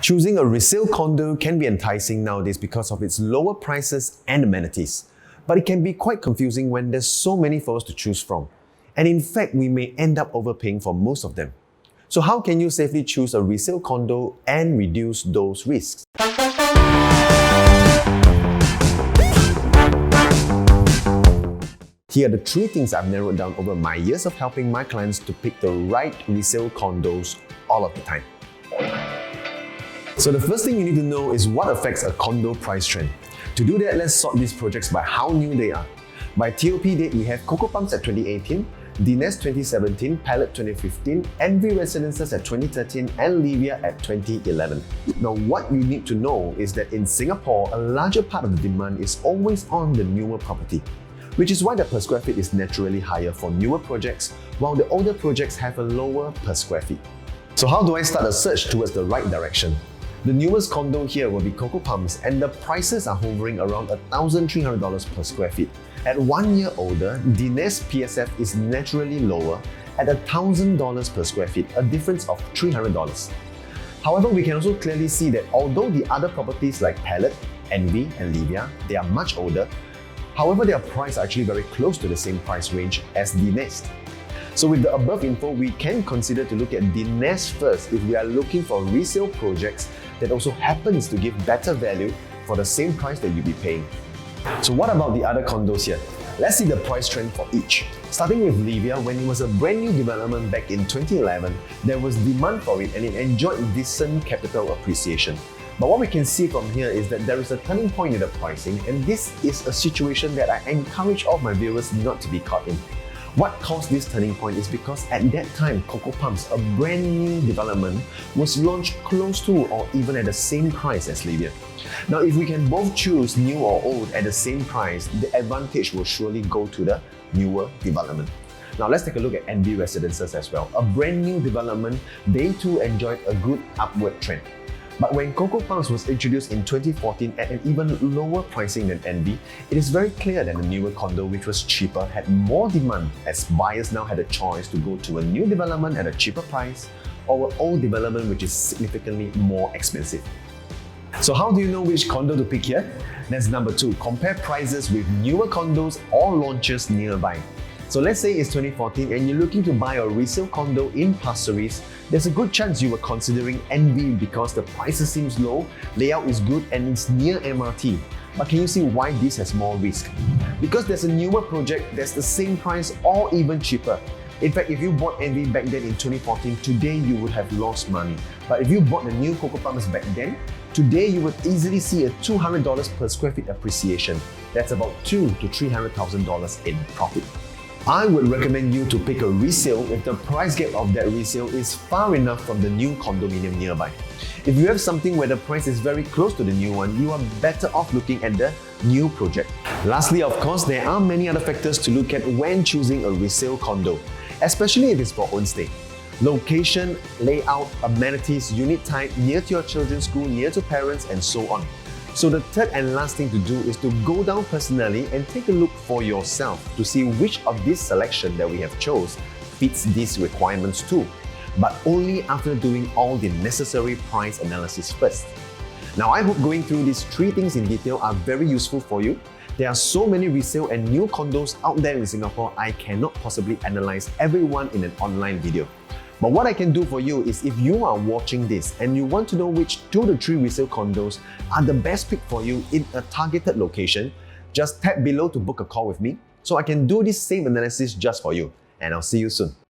Choosing a resale condo can be enticing nowadays because of its lower prices and amenities. But it can be quite confusing when there's so many for us to choose from. And in fact, we may end up overpaying for most of them. So how can you safely choose a resale condo and reduce those risks? Here are the 3 things I've narrowed down over my years of helping my clients to pick the right resale condos all of the time. So the first thing you need to know is what affects a condo price trend. To do that, let's sort these projects by how new they are. By TOP date, we have Coco Palms at 2018, Dines 2017, Palette 2015, Envy Residences at 2013, and Livia at 2011. Now, what you need to know is that in Singapore, a larger part of the demand is always on the newer property, which is why the per square feet is naturally higher for newer projects, while the older projects have a lower per square feet. So how do I start a search towards the right direction? The newest condo here will be Coco Palms, and the prices are hovering around $1,300 per square feet. At 1 year older, Dines PSF is naturally lower at $1,000 per square feet, a difference of $300. However, we can also clearly see that although the other properties like Palette, Envy, and Livia, they are much older, however, their price are actually very close to the same price range as Dines. So with the above info, we can consider to look at Dines first if we are looking for resale projects that also happens to give better value for the same price that you'll be paying. So what about the other condos here? Let's see the price trend for each. Starting with Livia, when it was a brand new development back in 2011, there was demand for it and it enjoyed decent capital appreciation. But what we can see from here is that there is a turning point in the pricing, and this is a situation that I encourage all my viewers not to be caught in. What caused this turning point is because at that time, Coco Palms, a brand new development, was launched close to or even at the same price as Livia. Now, if we can both choose new or old at the same price, the advantage will surely go to the newer development. Now let's take a look at Envy Residences as well. A brand new development, they too enjoyed a good upward trend. But when Coco Palms was introduced in 2014 at an even lower pricing than Envy, it is very clear that the newer condo, which was cheaper, had more demand as buyers now had a choice to go to a new development at a cheaper price or an old development which is significantly more expensive. So how do you know which condo to pick here? That's number 2. Compare prices with newer condos or launches nearby. So let's say it's 2014 and you're looking to buy a resale condo in Pasir Ris. There's a good chance you were considering Envy because the prices seems low, layout is good, and it's near MRT. But can you see why this has more risk? Because there's a newer project that's the same price or even cheaper. In fact, if you bought Envy back then in 2014, today you would have lost money. But if you bought the new Coco Palms back then, today you would easily see a $200 per square feet appreciation. That's about $200,000 to $300,000 in profit. I would recommend you to pick a resale if the price gap of that resale is far enough from the new condominium nearby. If you have something where the price is very close to the new one, you are better off looking at the new project. Lastly, of course, there are many other factors to look at when choosing a resale condo, especially if it's for own stay. Location, layout, amenities, unit type, near to your children's school, near to parents, and so on. So the third and last thing to do is to go down personally and take a look for yourself to see which of this selection that we have chose fits these requirements too, but only after doing all the necessary price analysis first. Now, I hope going through these 3 things in detail are very useful for you. There are so many resale and new condos out there in Singapore, I cannot possibly analyze everyone in an online video. But what I can do for you is if you are watching this and you want to know which 2 to 3 resale condos are the best pick for you in a targeted location, just tap below to book a call with me so I can do this same analysis just for you. And I'll see you soon.